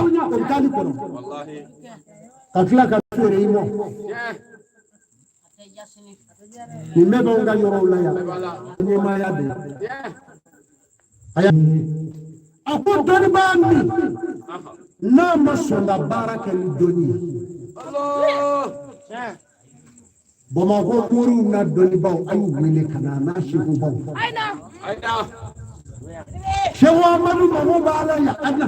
tunya o tali kono wallahi kakla ka fere imo ni mebe nga yoro la ya ni ma ya be aya ako doni ba mi na masonga baraka ni doni Allah bama ko kuru na doni ba ayu wile kana na shibu ba aina shewa manu mo ba la ya adna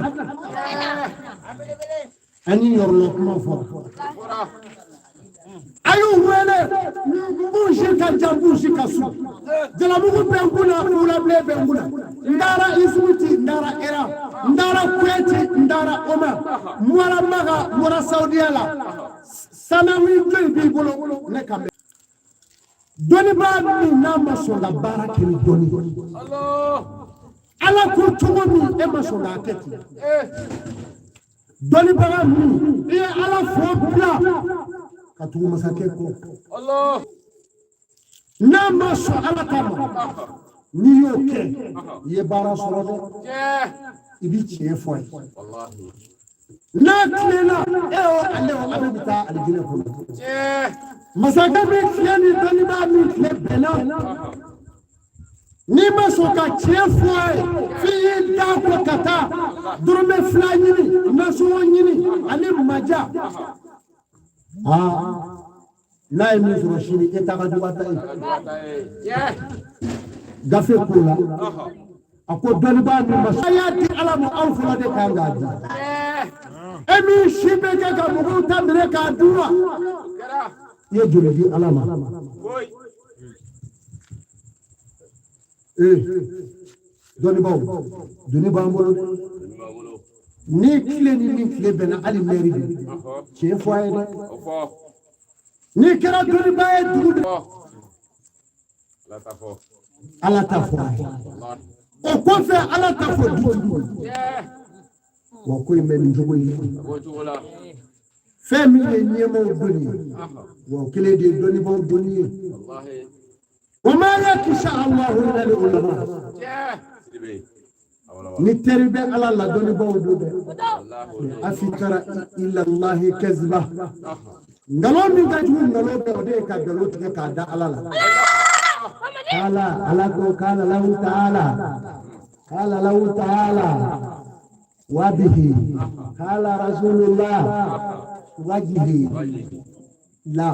ani yorlo kuma fo ayu wele bushi ka jambushi ka su jala mugu benguna fula ble benguna ndara ismuti ndara era ndara kweti ndara oma mwara maga mwara saudiala sana winjoi bibolo ne kambe doni ba mi na masonga baraka ni doni Allah ala ko togo mi e masonga aketi doni ba mi e ala fo bla katugu masake ko Allah na maso ala kama ni yoke ye bara soro ibi chie foi wallahi na tlela e o ale o abita aljina ko masaka bi tieni doni ba mi le bela ni maso ka chie foi fi da ko kata durme flanyini maso nyini ale maja na emi zoroshini etagaduwata gafe kula ako daliba ni masayati alamu awfula de kangaji emi shibe ke ka mugu tamire ka duwa ye jolidi alama doniba mbolo ni kile ni kile bena ali meri de che foye de ni kera doni baye dugu ala tafo o ko fe ala tafo dugu wa ko ime ni jogo yi fe mi le nyemo doni wa kile de doni bo doni wallahi wa ma yakisha Allah illa lil ulama ni teribe ala la doni bo do be afikara illa Allah kazba ngalo mi gaju ngalo be ode ka galo te ka da ala la ala ko kala lahu ta'ala wa bihi kala rasulullah wajhi la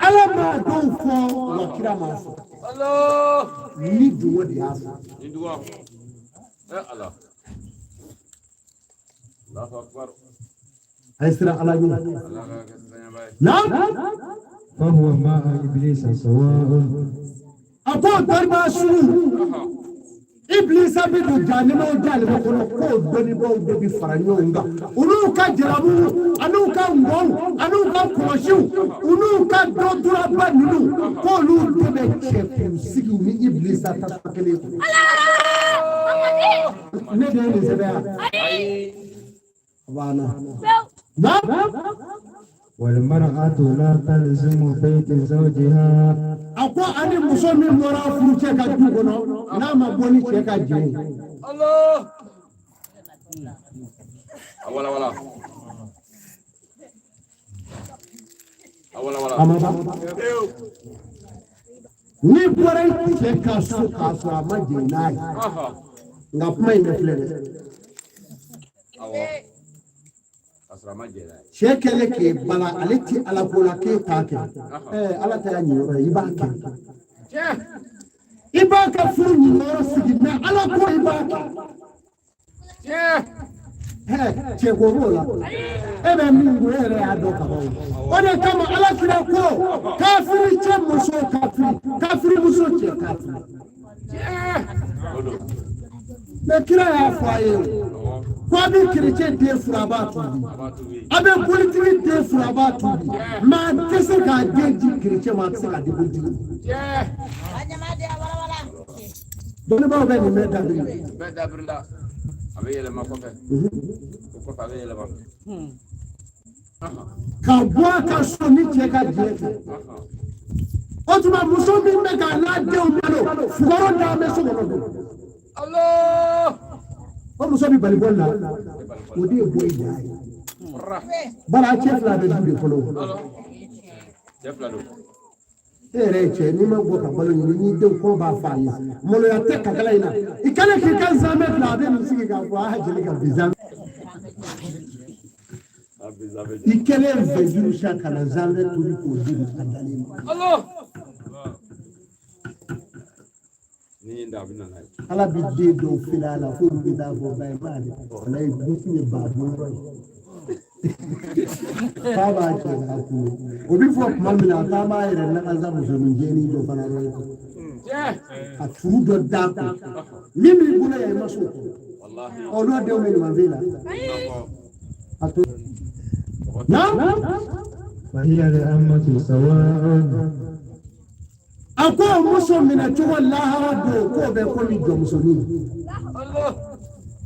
ala ma do fo wa kira ma fo Allah ni duwo di afa ni duwo Allah Allahu akbar أسرع على جنة نعم فهو مع إبليس سواء أقول دربا شنو إبليس بدو جانب وجانب كنا كود بني بو بني فرانيونغا أنوكا جرامو أنوكا مبو أنوكا كوشيو أنوكا دوتورا بانينو كولو تبي تشيكو سيكو مي إبليس تتفكلي نبي نزبها وانا والمرأة لا تلزم بيت زوجها أقوى أني مسلم مرا فروشة كجوجنا نام بوني شيء كجين الله أولا ni bore shيء kasu ama jinai ngapma imeflele shekele ke bala aliti ala bola ke take ala ta ya nyoro ibake ibaka furu nyoro sigi na ala ko ibake che gobola ebe mingu ere adoka ode kama ala kira ko kafiri che muso kafiri muso che kafiri me kira ya faye kwa bi chrétien de furabatu abe politique de furabatu ma kese ka de di chrétien ma kese ka de politique doni ba be ni me dabrinda abe yele ma ko fe ko fa yele ma ka bo ka so ni je ka je o tuma muso mi me ka la de o melo fugoro da me so go Allah o muso bi bali bɔli la o de ye bɔ i da ye bari a cɛ fila bɛ du de fɔlɔ e yɛrɛ ye cɛ n'i ma bɔ ka balo ɲini n'i denw kɔ b'a fa ye maloya tɛ kakala in na i kana k'i ka zanmɛ fila a bɛ nin sigi k'a fɔ a jeli ka bi zanmɛ i kɛlen fɛ juru sa ka na zanmɛ turi k'o di a dalen ma ala bi den dɔw fili a la fo olu bɛ taa fɔ ba ye ba de ala ye buku ye ba bɔyɔrɔ ye k'a b'a cɛ k'a kun o bɛ fɔ tuma min na k'a b'a yɛrɛ lakasa musonin jɛni dɔ fana yɔrɔ a furu dɔ d'a kun min b'i bolo yan i ma s'o kɔrɔ olu denw bɛ ɲuman fɛ la a to na فهي الأمة سواء a ko muso minɛ cogo lahara don k'o bɛ komi jɔnmusonin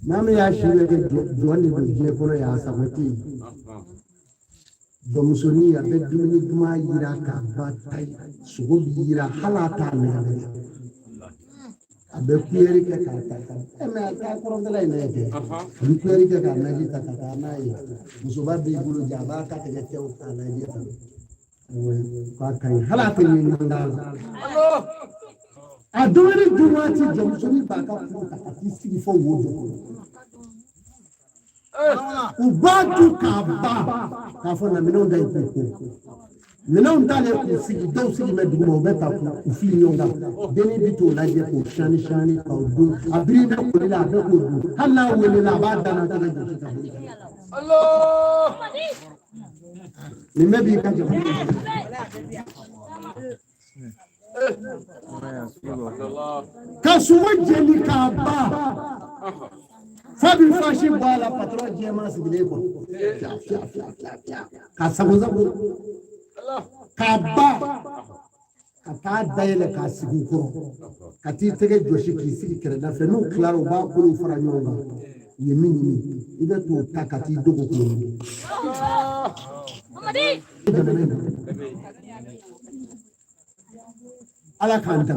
n'a min y'a si lajɛ jɔn de don diɲɛ kɔnɔ y'a sago tɛ yen jɔnmusonin a bɛ dumuni duman yira k'a ba ta ye sogo bi yira hali a t'a nɛgɛ a bɛ kuyɛri kɛ k'a ta mɛ a t'a kɔrɔtɛla in lajɛ a bɛ kuyɛri kɛ k'a naji ta ka taa n'a ye musoba b'i bolo ja a b'a ta tigɛ cɛw k'a lajɛ tan k'a ka ɲi hali a tɛ ɲɛ ɲɔgɔn la a dumuni dun waati jɔnmusonin b'a ka furu ta ka t'i sigi fo wo dɔ kɔnɔ u b'a dun k'a ban k'a fɔ na minɛnw da ye k'u ko minɛnw t'ale k'u sigi dɔw sigi bɛ dugu ma u bɛ ta k'u fili ɲɔgɔn kan denni bi t'o lajɛ k'o sani sani k'o dun a biri bɛ koli la a bɛ k'o dun hali n'a welela a b'a danna tɛgɛ jɔsi ka bɔ nin bɛɛ b'i ka jamana ka sogo jeni k'a ban fa bi fasi bɔ a la patɔrɔn jɛman sigilen kɔrɔ ka sago sago k'a ban ka taa dayɛlɛ k'a sigi u kɔrɔ ka t'i tɛgɛ jɔsi k'i sigi kɛrɛda fɛ n'u tilara u b'a bolo fara ɲɔgɔn kan u ye min ɲini i bɛ t'o ta ka t'i dogo k'o ɲini ala k'an ta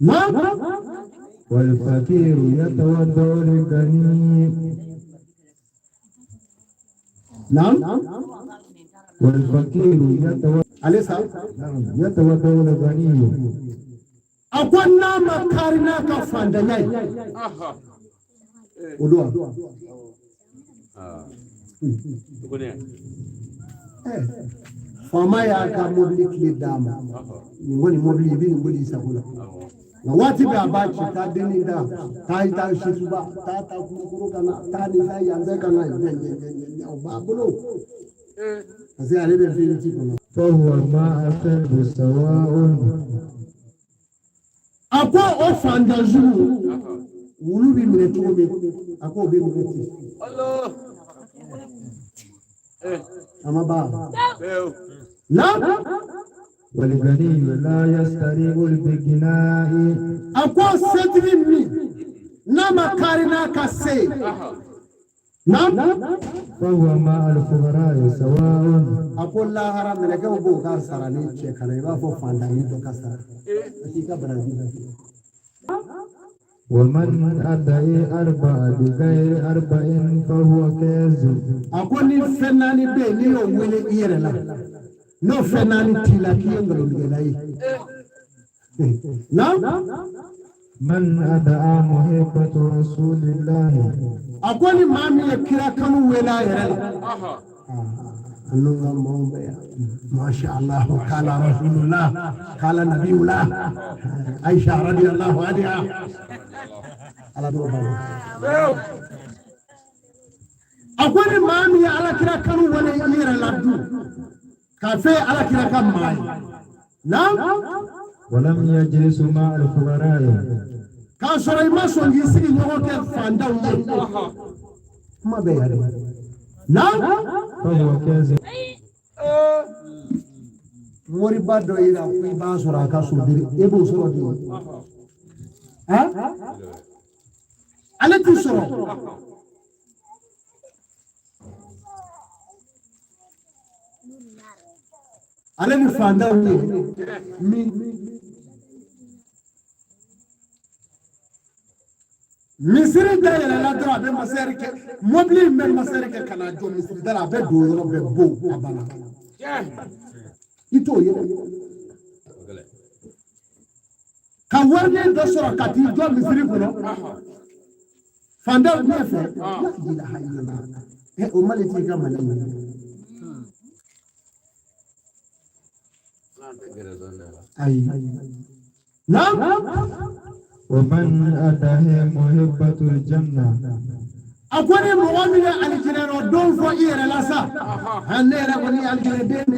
na والفقير يتوضأ للغني نعم والفقير أليس يتوضأ للغني أقول نعم كارنا كفاندناي ودوا fama ya ka mobili kile dama ni wani mobili bi ni mobili sakula na wati bi abachi ta deni da ta ita shituba ta kuru kana ta ni sai yanzu kana o ba bulo sai ale be fi ti kono فهو ما أكل سواء akwa o fanda zuru wulu bi mire to be akwa be mire ti Allah ama ba لا والغني لا يستريح بالغناء أقوى ستري مي نما كارنا كسي نعم فهو مع الفقراء سواء أقول لا حرام لك أبو كار سراني تشكله يبغى فو فانداني تو كسر أكيد برازيل ومن أدعي أربع بغير أربع فهو كاذب أقول فناني بيني وولي إيرلا no fenani tila kiyengalo ligelai نعم من أدعى محبة رسول الله أقول ما من يكرا كانوا ولا يرلا ما شاء الله قال رسول الله قال نبي الله عائشة رضي الله عنها على أقول ما من على كرا كانوا ولا يرلا كافي على كرا كم ماي نعم ولم يجلس مع الفقراء كان سوري ما سون يسير يوم كيف فانداو ما بيهري نعم فهو كاذب موري بادو إلى في باسورا كاسودري إبو سوري ها على تسورة على الفانداو مين misiri da yɛlɛ la dɔrɔn a bɛ masɛri kɛ mɔbili in bɛ masɛri kɛ ka na jɔ misiri da la a bɛ don yɔrɔ bɛɛ bon a banna i t'o ye ka wariden dɔ sɔrɔ ka t'i jɔ misiri kɔnɔ fandaw ɲɛfɛ o mali t'i ka mali ye ayi ومن أتاه محبة الجنة أقول مؤمن الجنة ودون فوقي رلاسا هنيرا وني الجنة دين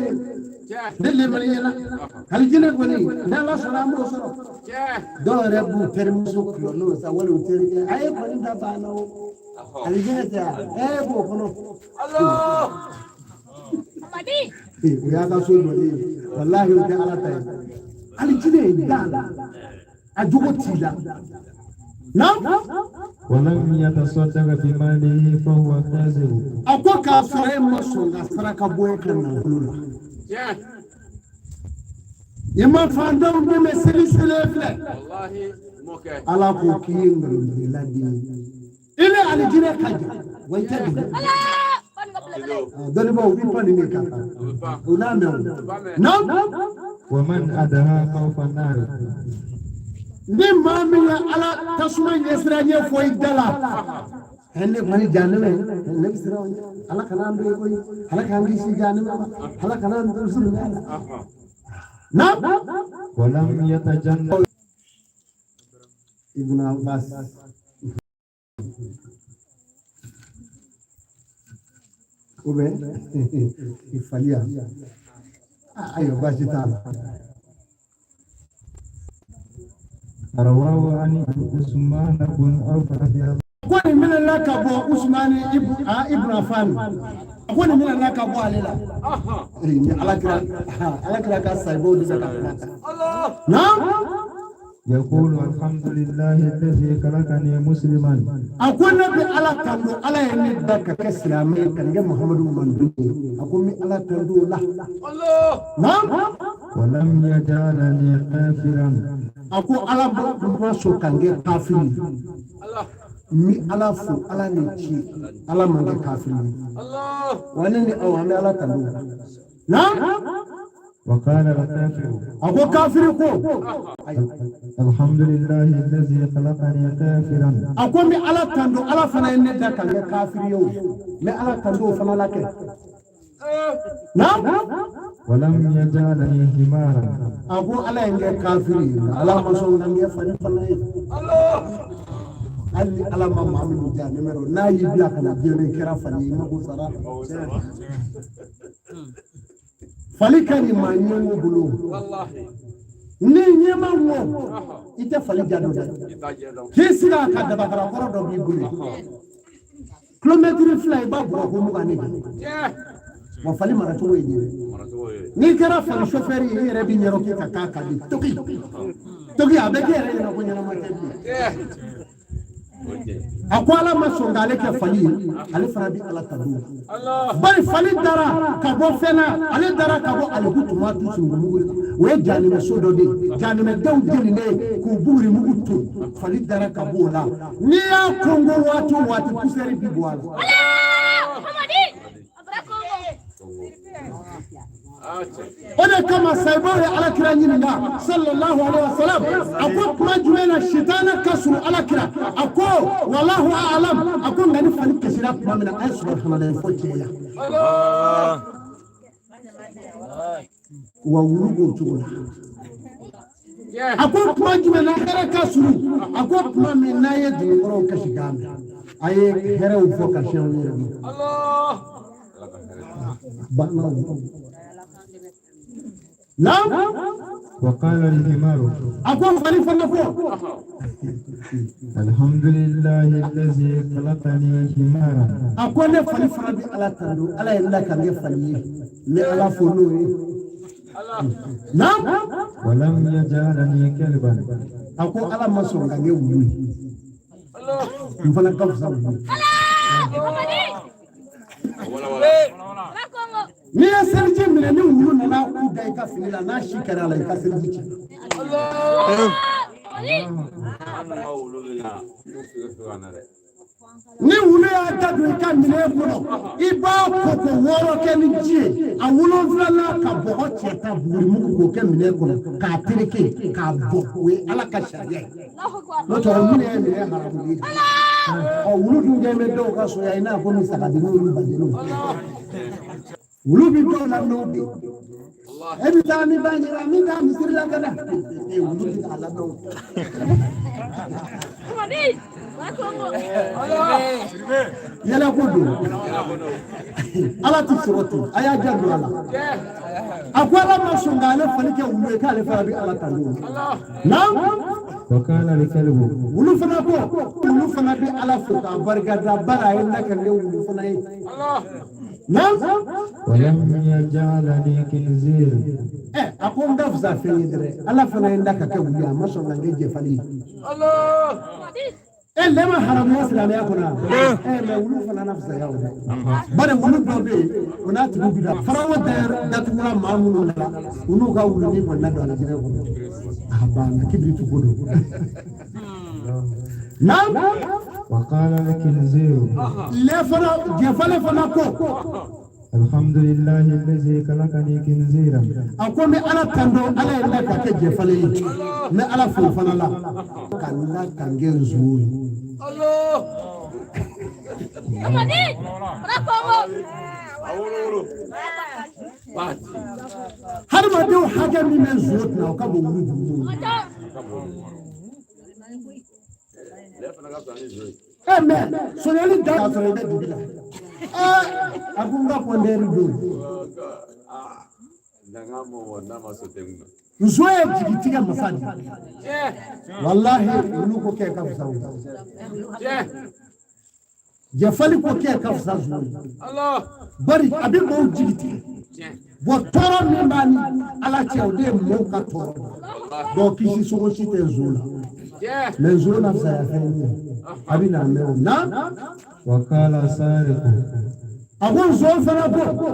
دلي ملينا الجنة وني لا سلام وصل دور أبو ترمسو كلو سوالو تري أي كوني دبانو الجنة يا أبو كنو الله ويا كسول ولي والله يرجع على تاي الجنة دالا أجوتيلا نعم ولم يتصدق بماله فهو كاذب أقول كافر مسلم أسرك أبوك النقولة يما فاندم بمسلي سلفله والله موكا على كوكين بلادي إلى على جنة كذا ويتدي دلبا وبيباني ميكا ولا نعم ومن أدها خوف النار ni maa min ye ala tasuma ɲɛsira ɲɛ fɔ i da la ne kɔni janɛmɛ ne bɛ siran ala kana an bɛɛ koyi ala k'an kisi janɛmɛ ma ala kana an bɛɛ siri ɲɛ la na ولم يتجنب ibn Abbas ou bien il fallait ayo basi t'a la رواه عن عثمان بن عوف رضي الله أقول من الله كابو عثمان ابن عفان أقول من الله كابو عليلا على كلا كاسايبو نعم يقول الحمد لله الذي خلقني مسلما أقول نبي على كندو على يندك كسلامي كان محمد من أقول من على كندو لا نعم ولم يجعلني كافرا أقول على بمسو كان كافر mi ala fo ala ni ci ala man kɛ kafiri Allah wani ni aw an bɛ ala tanu na وقال الكافر أقول كافر كو الحمد لله الذي خلقني كافرا أقول مي على تندو على فنا يندا كان كافر يوم مي على تندو فنا لك نعم ولم يجعلني حمارا أقول على يندا كافر على ما سون نعم يفني فنا الله Ali ala ma mamu ja numero na yi biya kana jere kira fali ma ko sara fali kan ma nyengo bulu wallahi ni nyema mo ite fali jado da kisira ka da bakara koro do bi bulu kilometre fly ba bo ko mu gani wa fali mara to yi ni kira fali chauffeur yi yere bi nyero ki ka ka bi toki abeke yere na ko nyana ma tebi أقول على ما سونغالي كفالي على فرابي على تدو بل فالي دارا كابو فينا على دارا كابو على بوتو ما تسونغمول ويجاني مسودو دي جاني مدو ديني كوبوري مغوتو فالي دارا كابو لا نيا كونغو واتو كسري بيبوالا Ona kama saibore ala kira nyinga sallallahu alaihi wasallam ako majwela shitana kasru ala kira ako wallahu a'lam ako ngani fani kasira kuma mina ay subhanahu wa ta'ala Allah wa wurugo tugola ako majwela kira kasru ako kuma mina yedi oro kashigame aye here u foka shewu Allah bana نعم وقال الحمار أقول خليفة نفور الحمد لله الذي خلقني حمارا أقول خليفة ربي على تندو على إنك يفعليه من على فلوه نعم ولم يجعلني كلبا أقول على مصر كان يومي مفلك كفصل ni ya sarji mina ni wulu na ku da ka fili la na shi kara la ka sarji Allah ni wulu y'a da don i ka minɛn kɔnɔ i b'a koko 6 kɛ ni ji ye a 7 ka bɔgɔ cɛ ta bugurimugu k'o kɛ minɛn kɔnɔ k'a tereke k'a bɔ o ye Ala ka sariya ye n'o tɛ minɛ ye minɛn haramu ye wulu dun kɛ bɛ dɔw ka soya i n'a fɔ ni sagadenninw ni badenninw wulu bi dɔw la n'o bɛ e bɛ taa ni ba ɲɛna min taa misiri la ka na wulu bi k'a ladɔn yala ko don Ala ti sɔrɔ ten a y'a ja don a la a ko Ala ma sɔn k'ale fali kɛ wulu ye k'ale fana bɛ Ala tanu naam wakala likalibu wulu fana ko wulu fana bɛ Ala fo k'a barikada bara a ye lakale wulu fana ye naam walam yaj'alani kinzir a ko n ka fisa fɛn ye dɛ Ala fana ye n da ka kɛ wulu ye a ma sɔn ka kɛ jɛfali ye lema haramuya silamɛya kɔnɔ mais wulu fana na fisaya o dɛ bari wulu dɔ bɛ yen o n'a tigi bi da farawo datugula maa minnu la u n'u ka wuluni kɔni na don a la jinɛ kɔnɔ a banna kibiritu ko don naam wakala likinzir jɛfale fana ko alhamdulillahi allazi khalaqani kinziran a ko n bɛ Ala tando Ala ye n da ka kɛ jɛfale ye n bɛ Ala fo fana la ka n da ka n kɛ nson ye hadamadenw hakɛ min bɛ nson kunna o ka bon wulu duuru mais sonyali da ka sɔrɔ i bɛ dugu la a ko n ka kɔndɛri don nson ye jigitigɛ masa de wallahi olu ko kɛ ka fisa jɛfali ko kɛ ka fisa nson bari a bɛ mɔɔw jigitigɛ tɔɔrɔ min b'a ni Ala cɛ o de ye mɔɔw ka tɔɔrɔ dɔw kisi sogo si tɛ nson la mais nson na fisaya fɛn ye a bɛ na mɛn o na wakala sariqu a ko nson fana ko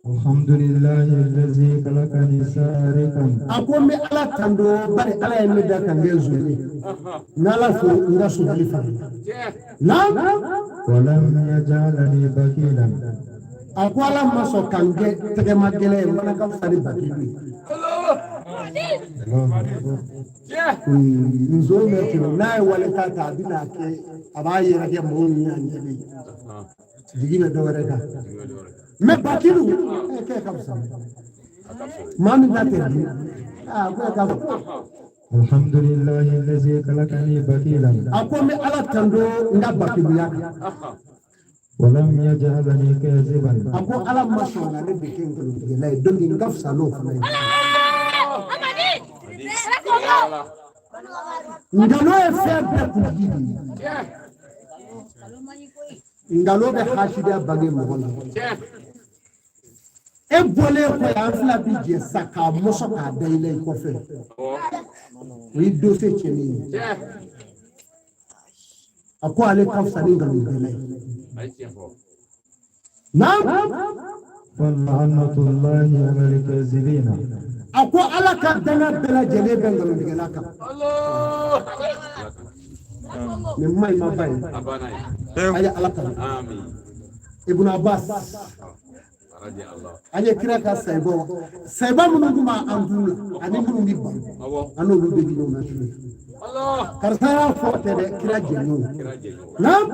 alhamdulillahi allazi khalaqani sariqan a ko n bɛ Ala tando bari Ala ye ne da ka n kɛ nson ye n Ala fo n ka sonyali fana naam walam yaj'alani bakilan a ko Ala ma sɔn ka n kɛ tɛgɛma gɛlɛn ye n fana ka fisa ni bakilu ye nson bɛ tunu n'a ye wale ta a bɛ n'a kɛ a b'a yɛrɛ kɛ mɔgɔw ni ɲɔgɔn cɛ jigi bɛ dɔ wɛrɛ kan mais bakilu kɛ ka fisa maa min ta tɛ di ko ka fisa alhamdulillahi allazi khalaqani bakilan a ko n bɛ Ala tando n ka bakiluya kan walam yaj'alani kaziban a ko Ala ma sɔn ka ne bɛ kɛ nkalontigɛla ye donc n ka fisa n'o fana ye ngalo ye fɛn bɛɛ kuntigi de ye ngalo bɛ hasidiya bange mɔgɔ la e bɔlen kɔ an fila bi jɛ sa k'a mɔsɔ k'a da i la i kɔfɛ o ye dossier tiɲɛnen ye a ko ale ka fisa ni nkalontigɛla ye naam wala'natullahi 'ala al-kazibina a ko Ala ka danga bɛɛ lajɛlen bɛ nkalontigɛla kan nin ma ɲi ma ba ye a ye Ala kanu Ibn Abbas an ye kira ka sayiba minnu tun b'an dun ani minnu bɛ ban an n'olu bɛ di ɲɔgɔn na su ye karisa y'a fɔ tɛ dɛ kira jɛɲɔgɔn naam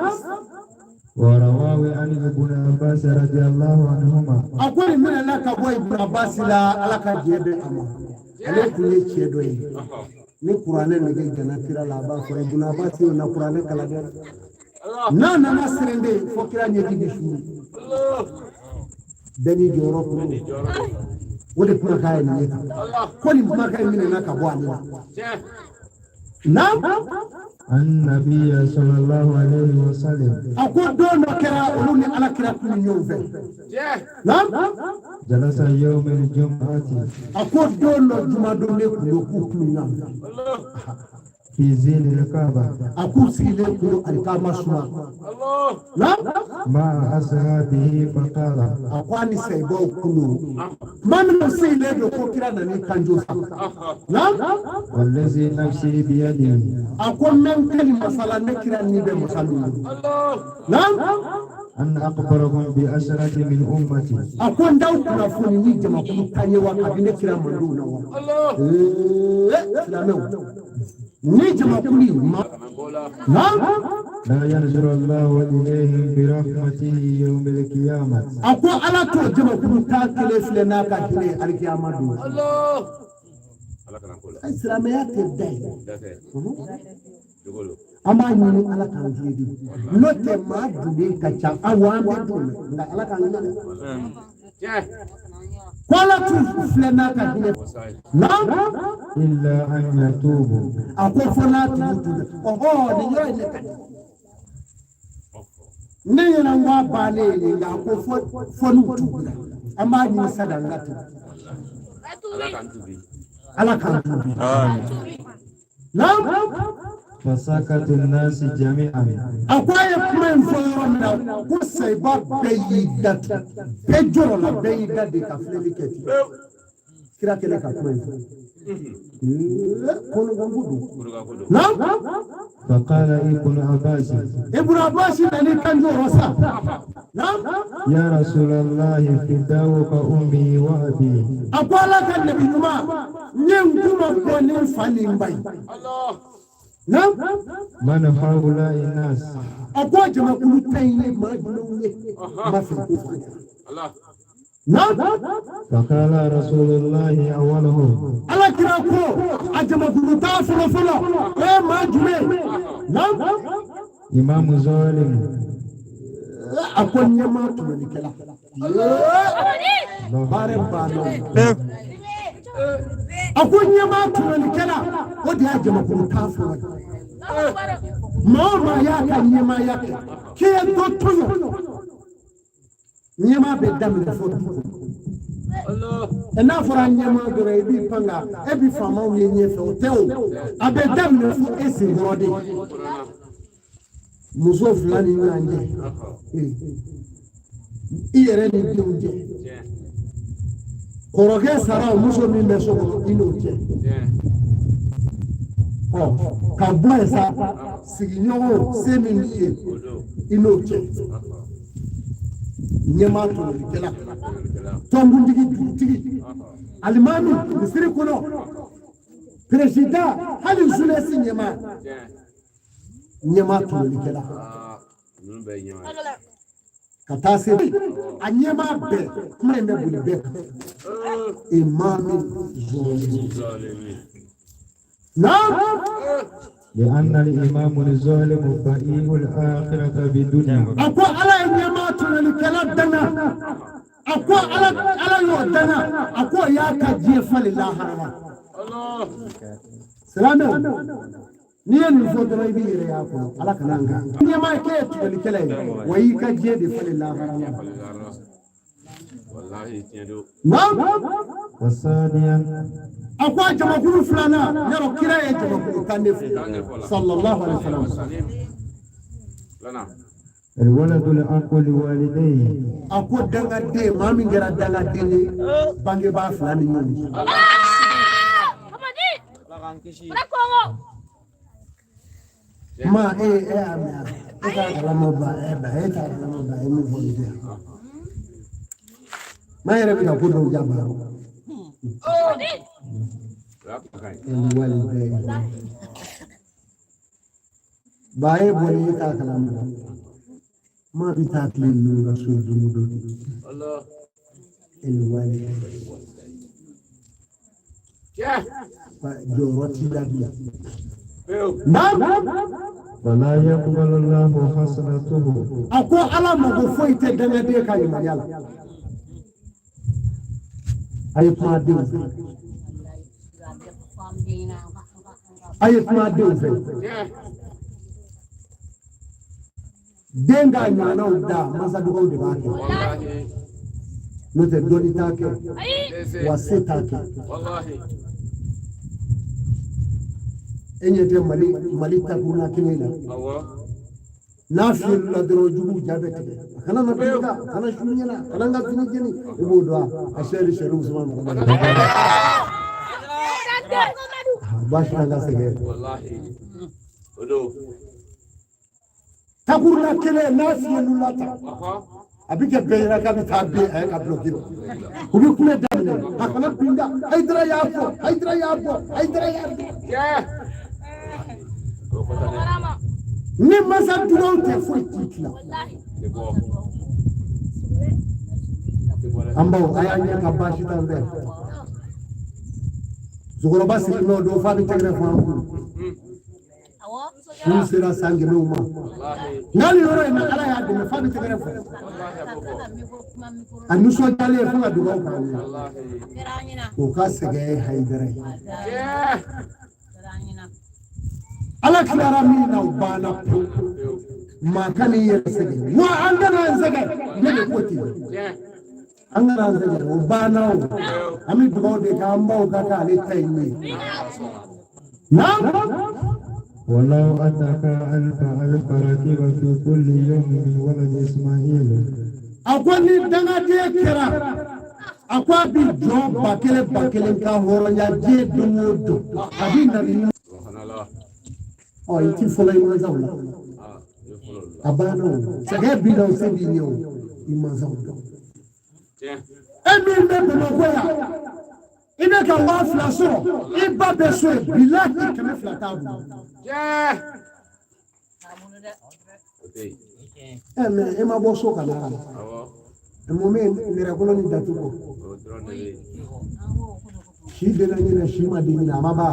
ورواه عن ابن عباس رضي الله عنهما أقول من الله كبوي ابن عباس لا على كجيب أما عليكم يشيء دوي نقرأ نيجي جنا كلا لابا فر ابن عباس نقرأ نكلا ده نانا نسرندي فكرة نيجي بشو بني جورو كلو ودي كنا كاي نيجي كل ما كاي مننا كبواني نعم النبي صلى الله عليه وسلم أقول دون كرا أولوني على كرا كل يوم في نعم جلس يوم الجمعة أقول دون الجمعة دون كل يوم في زين الكعبة أكوسي لكم الكعبة سوا لا مع أصحابه فقال أقواني سيبو كلو ما من سيلة بكوكرا نني كنجوسا لا والذي نفسي بيده أقوم من كلمة صلاة نكرا نيبه مسلم لا أن أخبرهم بأشرة من أمتي أقوم داود نفوني نيجم أقوم تاني وكابينة كرا مندونا الله نيجم أقوم لا ينظر الله إليهم برحمته يوم القيامة أقوى على توجم أقوم تاكل فلنا كهني القيامة الله إسلاميات الدين أما يني على كنجيدي نوت ما دني كشام أوان بدون لا على كنجيدي قال فلنا كهني نعم إلا أن يتوبوا أقوى فلنا تجدون أوه نيجي نكتب نينا وابالي نينا أقوى فلو تقول أما يني سدانغاتي على كنجيدي نعم فسكت الناس جميعا أقوى من فورنا وسيبا بيدات بيجولا بيدات دي كفلي كتير كلا كلا كفلي نعم فقال ابن عباس أني كان جورسا نعم يا رسول الله فداوك أمي وأبي أقوى لك النبي ما نيمكم كونين فانين باي نعم من هؤلاء الناس أقوى جماعة كلهم ما يبلغون ما في الله نعم فقال رسول الله أولهم على كراكو أجمع كلهم فلو ما جمع نعم إمام ظالم أقوى نيما تملكلا بارم أقوى نيما تملكلا ودي أجمع كلهم فلو ما ياك نيما ياك كي دوتو نيما بدم الفوت الله فرا نيما غريبي بانغا ابي فاما ويني فوتو ابدم الفوت اسي غودي مزوف لاني نانجي يرني بيونجي كوروغي سارا موسو مي مسو ينوجي kabla sa signyo semini inoche nyema to kala tongu ndigi alimami misiri kono president hali zulesi nyema to kala katase anyema be kumende bulibe imami zalimi نعم لأن الإمام الظالم بئيء الآخرة بالدنيا أقوى على إنماتنا لكلام دنا أقوى على يودنا أقوى يا كجيف لله الله سلام نيان الفضل يبي ياكل على كلامك نيما كيف لكلام وهي كجيف لله والله نعم والثانيا أقوى جماعة فلانا يرى كراية جماعة كنف صلى الله عليه وسلم الولد الأخ لوالديه أقوى دعاء دي ما من جرا دعاء دي بانجي با فلاني يوني ما أمي إذا لما با إمي فولي ما يربي يقولون جابه الوالدين باي بولي تا كلام ما بتاكلين رسول الله الوالدين جورتي دابي نعم ولا يقبل الله حسنته أكو على ما بفويت دنا دي كاي ميال أي ما دين أي ما دين denga nyana uda masa duka ude bake note doni take wase take enyete mali takuna kinela na fi la dro jubu jabete kana na binga kana shunyana kana nga finijeni ibodwa ashari sharu usman bashi nga sege wallahi odo takuna kele na fi lulata abike beira ka bitabe ay ka blokiro ubi kule damne kana binga haydra yapo yeah ni masa duron te foi tikla ambo ayanya ka bashi tambe zugoro basi no do fa bi tegre fa ni sira sange no ma ngali yoro na ala ya de fa bi tegre fa anu so jale fa na dugo ka ko ka sege haydare ala kiyara mi na bana ma kani yesege wa angana zege ne koti angana zege bana ami dugo de ka ambo ka ka le tayni na ولو أتاك ألف ركب في كل يوم من ولد إسماعيل أقولي دعنا تكرا أقوى بجوب بكلة كهورا جد دمودو أبي نبي إنتي فلان مازولا أبانو سجى بيلو سبينيو إمازولا أمين بمقويا إنك الله فلاسو إبا بسوي بلاك كم فلاتابو إما بوسو كلا المهم نركلون يداتوكو شيء دلنا شيء ما دينا ما با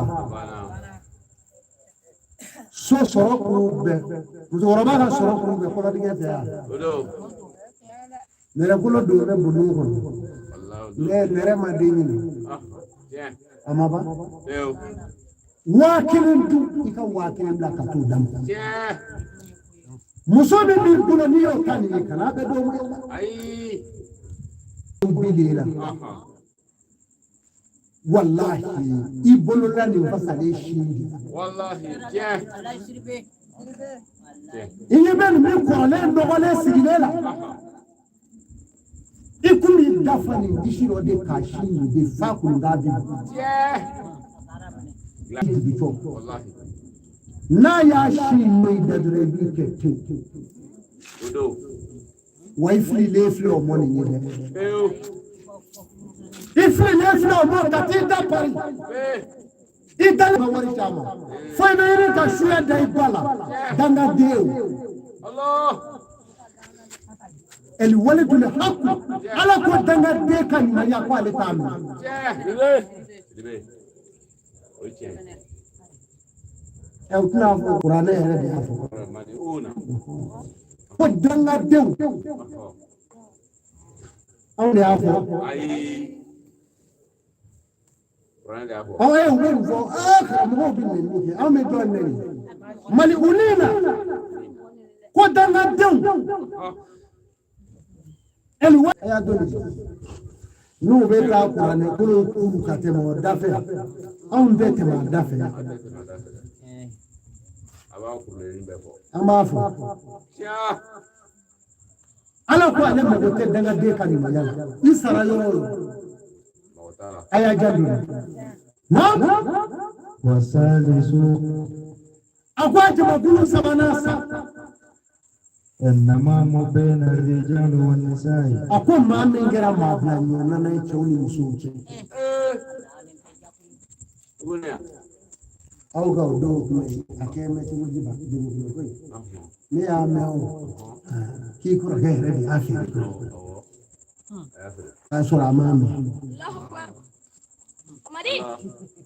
so sorokuru be muzoraba ka sorokuru be kola dige te ya nere kulo do be bulu ko nere ma dini amaba wakilin du ika wakilin la ka to dam muso be bi kulo ni yo kan ni kana be do mu ai bilila wallahi ibolo la ni fasale shindi wallahi inye ben mi ko le ndogole sigilela ikumi dafani dishiro de kashi de fakunda bi wallahi na ya shi mai da drebi kete odo wifi le fle o money ni de if le fle o mo katita pari Idan wari chama foi bere ka shuya dai bala danga deu Allah el waladu al haqq ala ko danga de kan na ya ko ale tamu dibe oche e utna qur'ane hele de afo mani una ko danga deu aw de afo ai aw e wen fo mo bi ni aw me do ne mali unina ko danga deu el wa ya do no be ta qur'ane ko ku ka te mo dafe aw be te ma dafe aba ku le ni be fo ama fo ala ko ale mo te danga de kan ma yalla isara yo aya jadu na wasalisu akwaje mabulu sabanasa إنما بين الرجال والنساء أكون ما من غير ما بلاني أنا يتوني مسوكي أو قاعدوا كمي أكيد تقول جبا جبا مي أمي كي كور غير دي أفيا أسرع مامي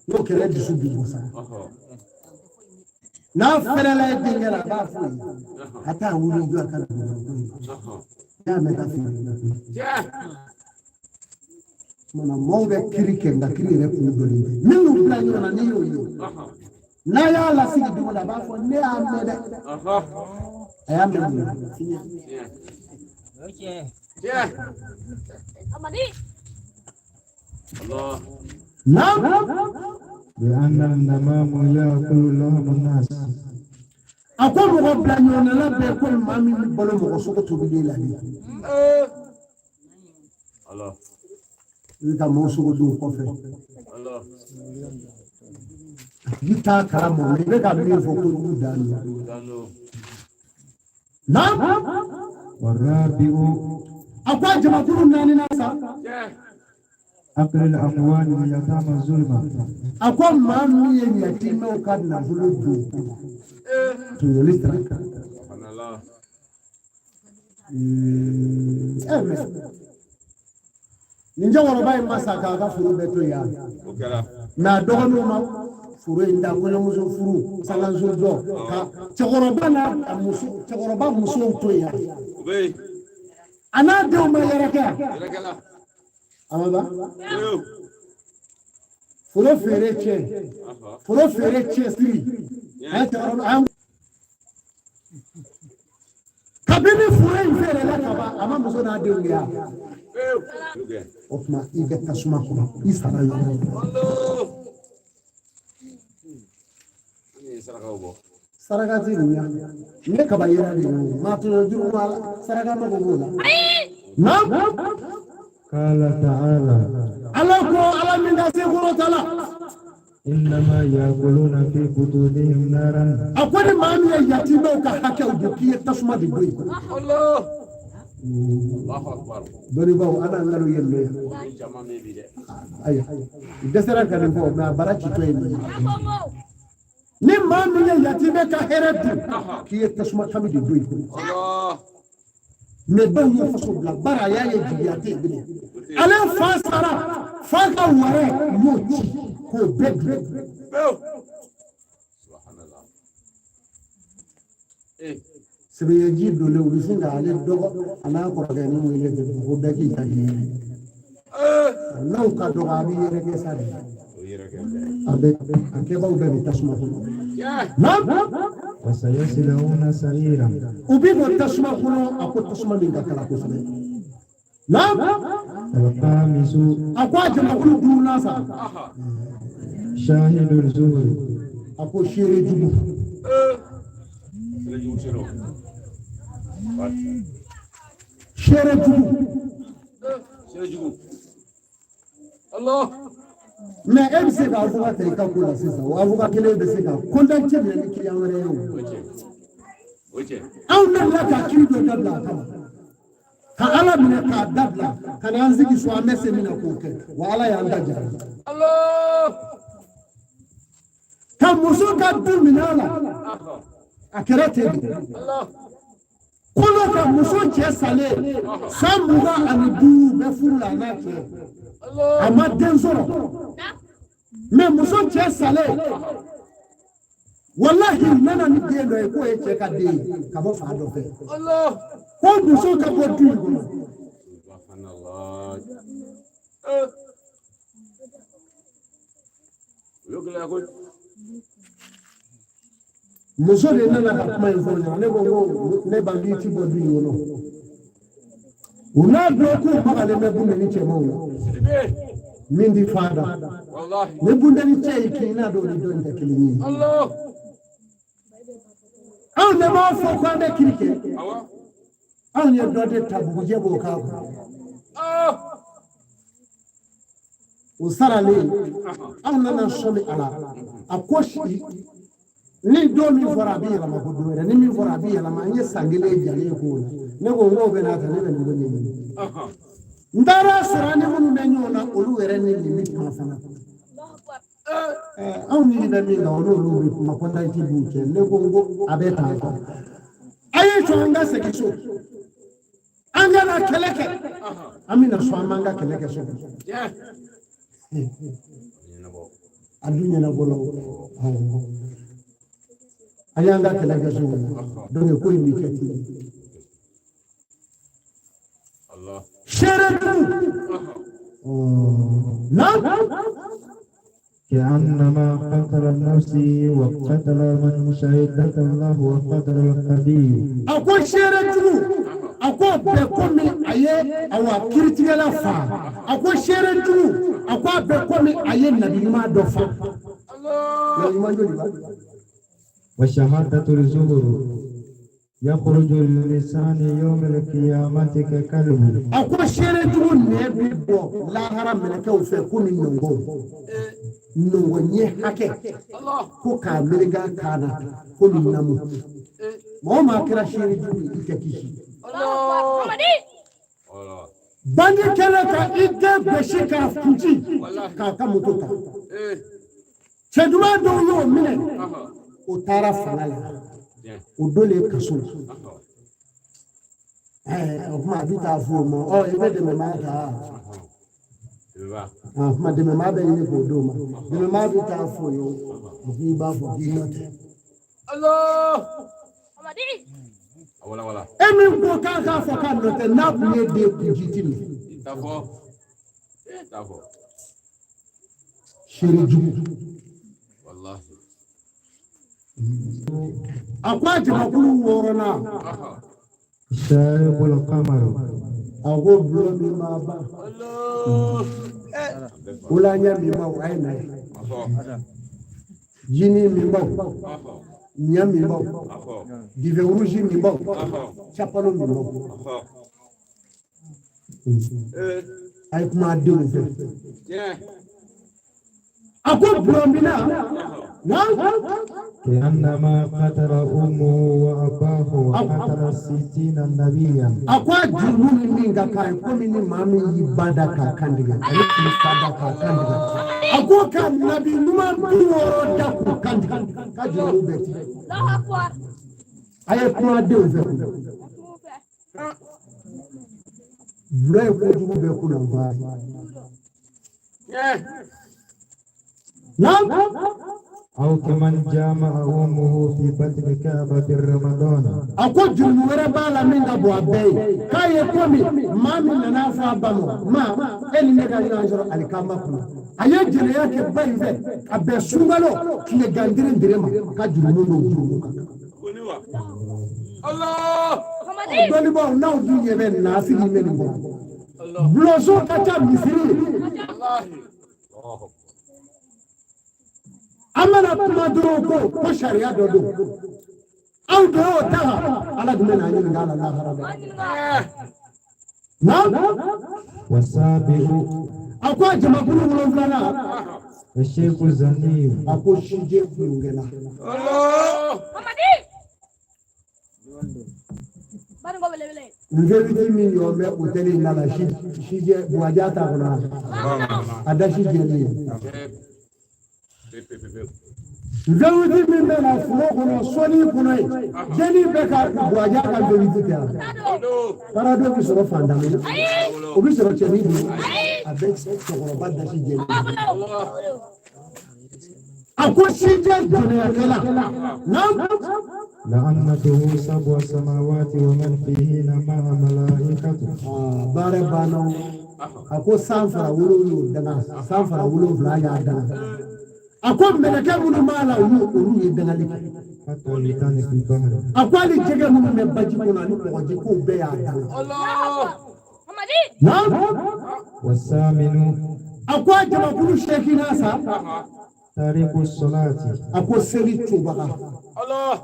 لو كرد سبي وسا na fere la dingela ba fu hata wuri jua kana ya me ka fi mana mobe kirike nga kirire ku doli minu plan yo na niyo yo na ya la sigi du la ba fu ne a me de ya me ni okay amadi Allah na لأن النمام يأكل لحم الناس. أقوم بغبلان لا بيكون مامي بلو مغسوق تبدي لني الله إذا موسوق دو كفر الله يتا كلام إذا كان فوق دانو دانو نعم والرابع أقوى جماعة ناني ناسا أكل الأموال واليتامى ظلما. أقوى مامي يتيم وكاد نزلوا دو توليسترا سبحان الله ninja woroba masa ka furu beto ya okala na dogonu ma furu inda ko muso furu sala zozo ka chegoroba na muso chegoroba muso to ya obe ana de ma yereka yerekala amaba yo furu fere che siri ha chegoroba am kabini furu fere la kaba ama muso na de ya okay ofma ibe tasuma ko isara yo Allah ni saraka obo saraka tinya ne kaba yera ni ma to juru wala saraka ma ko bola nam قال تعالى ala ko ala min da se ko tala إنما يأكلون في بطونهم نارا. akwai mami ya yatime ka hake ubuki tasuma di boy Allah Allahu akbar doni bawo ana ngalo yello jama me bi de aya desera kan ko na baraki to en ni mami ya yatime ka heretu ki tasuma kami di boy Allah me ban yo faso bla bara ya ye jiyate bi ala fa sara fa ka ware yo ko bedre subhanallah sebe ji dole uri singa ale dogo ana ko ga ni mo ile ko daki ta ni law ka dogo abi yere ke sa o yereke abe ake ba ube tasuma ko ya nam وسيصلون سعيرا. ubi ko tasuma ko ako tasuma min ka kala ko sebe nam الخامس akwa jama ko duna sa شاهد الزهر. ako shere jugu sele ju sero what shere jugu sele ju Allah me em se ka avuga te ka kula sisa wa avuga kele be se ka kondan che ne ki yamare yo oche aw na la ka kiri do dabla ka ala mina ka dabla kana anzigi so amese mina ko ke wa ala ya ndaja Allah ka muso ka du minala akerete Allah kono ka muso che sale samuga ani du be furula na ke Allah ama denzoro me muso che sale wallahi nana ni dendo e ko e che ka de ka bo fa do fe Allah ko muso ka bo du ko subhanallah yo gele ko muso de nana ka kuma info ne ko ne bangi ti bo du yono una do ko ba le me bu ni che mo be min di fada wallahi ne bunda ni che ki na do ni do nta kilini Allah aw ne ma fo ko ande kirike awa aw ne do de tabu je bo ka ko ah usarale aw nana somi ala akoshi ni do mi fora bi la ma ko do ni mi fora bi la ma nye sangile jale ko ne ko ngo be na ta ne be ngo ni aha ndara sura ne mun be nyona olu were ni limit ma fana aw ni da mi ga olu olu ma ko dai ti bu ke ne ko ngo abeta ko ayi to anga se ki so anga na keleke amina so amanga keleke so ya nabo adunya na bolo ayanga keleke so do ko ni ke Allah sheratu na كأنما قتل النفس وقتل من شهدت الله وقتل القدير. ako sheratu ako be komi aye awa kiritigala fa ako sheratu ako be komi aye nabi ma do fa وشهادة الزور يخرج اللسان يوم القيامة ككلب. أكو شريتون نبي بو لا هرم من كوفة كون نونغو نونغني حكي كو كاملغا كانا كون نمو ما كرا شريتون إتكيشي باني كلاكا إدى بشيكا فوجي كاكا موتوكا شدوا دو يوم منه وتارا فلالا ودولي كسول ما بيتا فوما يبدأ مماتا ما دم ما بيني فودوما دم ما بيتا فويو بيبا فوجينوتي الله ولا أمين بوكان كافو كان نوتي نابني دي كجيتيني تافو شريجو والله أقواتي مقلو ورونا شارب القمر أقول بلومي ما با الله ولا نيامي ما وعينا جيني ميمو نيامي مو ديفيروجي ميمو شابالو ميمو أيك ما ديوزي أقول بلومي نعم لأنما قتل أمه وأباه وقتل 60 نبيا. أقوى جنوني مينغا كاي كوميني مامي يبادا كاكانديغا أليكي فادا كاكانديغا أقوى كان نبي نما بيورو داكو كانديغا كاجنوني بيتي أيكما ديوزي بلاي كوجو بيكو نمباري نعم أو كمن جامع أمه في بطن كعبة رمضان. أقول جنورة بالا من أبو أبي كاي يكومي ما من نافع بامو ما إني نجا ينشر الكامة كنا أيه جريا كباي في أبي سونغالو كي يغاندرين دريما كجنونو جنونو الله دولي بو ناو دي يبن ناسي يمن بو بلوزو كتا مصري الله amana kuma duro ko sharia dodo aw do taha ala gumena ni ngala la haraba na wasabihu akwa jama kulu muloflana الشيخ الزني ako shije ngela الله ngeli mi yo me uteli ngala shije buajata kuna adashi jeli Zawudi min bena fulo kono soni kono jeni beka buaja kan bewiti ya para do bi soro fanda mi o bi soro cheni bi avec sokoro badda si jeni ako shije dunia kala nam لعنته 7 سماوات ومن فيهن مع ملائكته bare bano ako sanfara wulu dana sanfara wulu vlaya dana أقوم من كم مالا يقولون يدنالك حتى لكان في البحر أقوالي جيجا من بجيبنا نقوجيكو بيا الله نعم والثامن أقوال جمع كل شيء ناسا تاريخ الصلاة أقوال سري توبا الله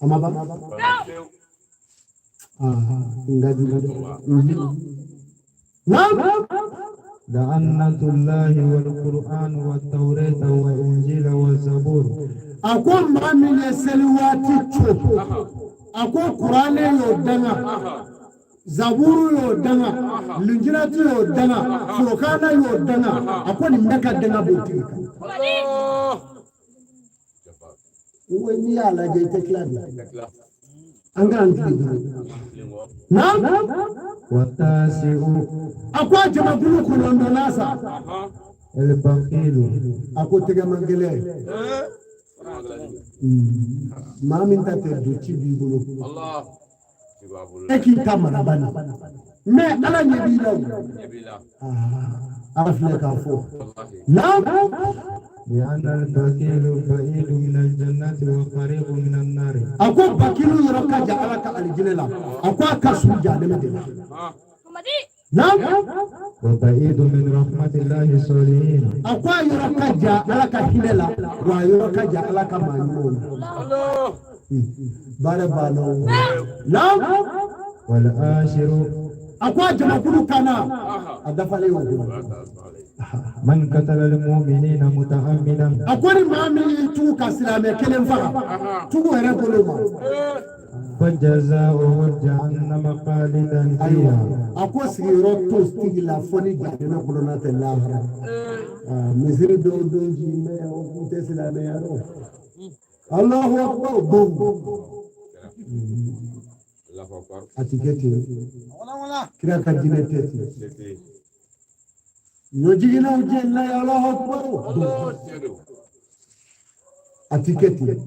أما با نعم لعنة الله والقرآن والتوراة والإنجيل والزبور أقوال ما من يسلواتي توب أقوال قرآن يودنا زبور يودنا لنجنات يودنا فرقانا يودنا أقوال مكا دنا بوتيك الله وين يالا جيتك لابي أنغان تلي نعم والتاسع أقوى جمع بلوك لندناسا البخيل أقوى تجمع ما من تتدوتي بيبلو الله أكيد كمان بنا ما أنا يبيلو أعرف لك أفو نعم لأن البخيل بعيد من الجنة وقريب من النار أقوى بكيلو يركا جعلك الجنة أقوى كسر جانب دينا نعم وبعيد من رحمة الله الصالحين. أقوى يركجا على كهيلا ويركجا على كمانون. الله باربانو. نعم والآخر أقوى جماعة كنا أدفع يوم. من قتل المؤمنين متعمدا. أقوى ما من تو كسلامة كلام فا تو هربولما. فجزاؤه جهنم خالدا فيها. أقوى سيرو توستي لا فوني جانا كلنا تلاها. مزيد دون جيمة أو تسلامة يارو. الله أكبر بوم. الله أكبر أتيكتي. كذا كجينتي. نجينا وجينا يا الله أكبر. أتيكتي.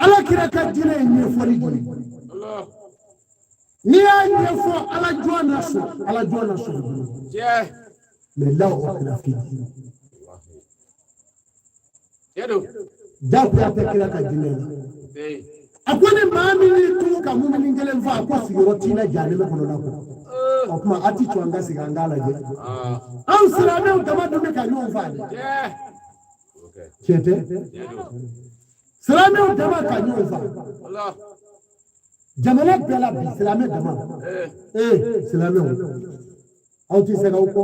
ala kira ka dina ɲɛfɔli joli n'i y'a ɲɛfɔ ala jɔn na so mais là o kira fi jagoya tɛ kira ka dina la a ko ni maa min y'i tunu ka mumini kelen fɔ a ko sigiyɔrɔ t'i la janɛmɛ kɔnɔ la ko o tuma a ti cɔn ka sigi an k'a lajɛ anw silamɛw dama dun bɛ ka ɲɔgɔn faa de tiɲɛ tɛ silamɛw dama ka ɲɔgɔn faa jamana bɛɛ la bi silamɛ dama silamɛw aw ti se k'aw kɔ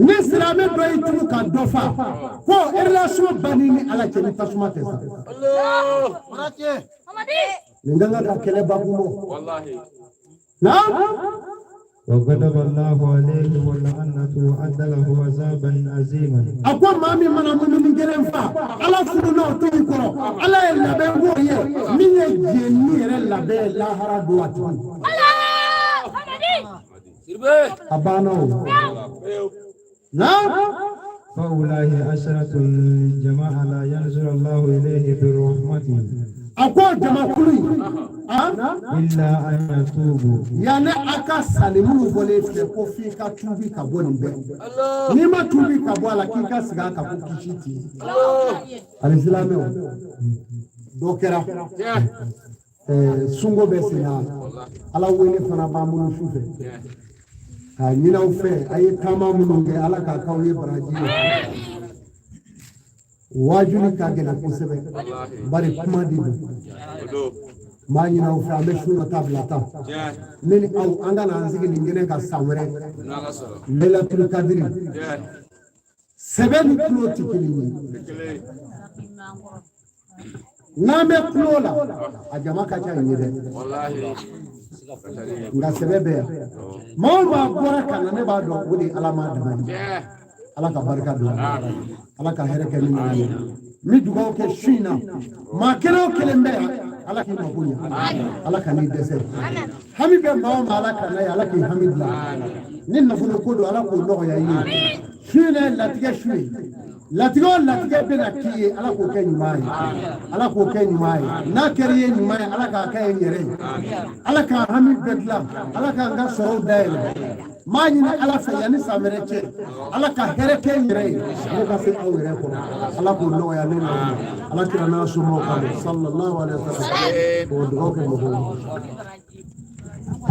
ni silamɛ dɔ y'i tunu ka dɔ faa ko relation banni ni ala cɛ ni tasuma tɛ sa nin kan ka kɛlɛ bakumo naam وغضب الله عليه ولعنته وأعد له عذابا عظيما. أقوى ما من من جرم فا على فلنا تذكره على اللبن ويه من الجنير اللبن لا هرب أبانو نعم فأولئك عشرة الجماعة لا ينزل الله إليه برحمته. أقوى جماعة كلي إلا أن يتوبوا. يعني أكاسا لمن بولي في كوفي كتوبي كبوني بي. نما توبي كبوالا كيكا سيغا كبو كيشيتي. الإسلامي دوكرا سونغو بسينا على ويني فنا بامونو شوفي. نينا وفي أي كاما منونغي على كاكاوي براجيو. واجوني كاغينا كوسبي باري كما ديدو ما ينا وفي أمشون تابلاتا من أو أنا نازكي نيجي كاسامرة ليلة القدر 7 كيلو تكليني نامي كلولا أجمع كذا ينيره nga sebebe maul ba bora kana ne ba do wudi alama damani ala ka barka do ala ka hereke ni mi dugo ke shina ma kero kelembe ala ki mabunya ala ka ni dese hami be ma ala ka na ala ki hamidla nin na fulo ko do ala ko no ya yi shine latige shui latige be na ki ala ko ke nyimai ala ko ke nyimai na keriye nyimai ala ka ka yere ala ka hamid bedla ala ka nga so daile ma nyina ala fa yani samere che ala ka hereke yere ne ka se awere ko ala ko no ya ne ala kira na so mo ka sallallahu alaihi wasallam ko do ko mo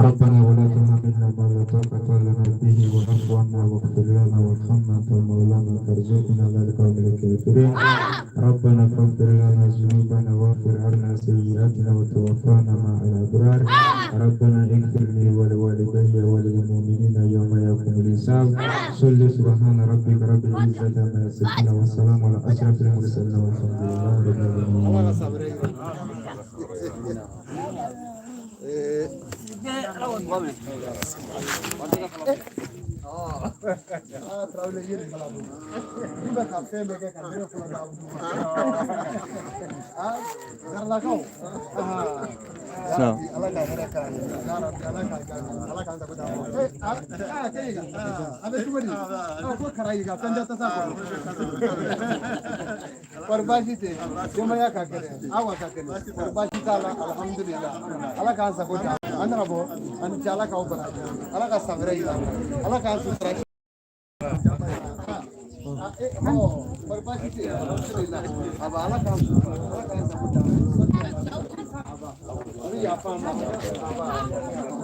ربنا ولا تحملنا ما لا طاقة لنا به واعف عنا واغفر لنا وارحمنا أنت مولانا فارزقنا على القوم الكافرين. ربنا فاغفر لنا ذنوبنا واغفر عنا سيئاتنا وتوفانا مع الأبرار. ربنا اغفر لي ولوالدي وللمؤمنين يوم يقوم الحساب. صل سبحان ربك رب العزة عما يصفون والسلام على أشرف المرسلين والحمد لله رب العالمين.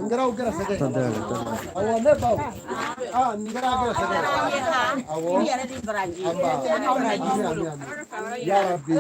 ngara ukara sage awo ne ba ngara ukara sage awo ya rabbi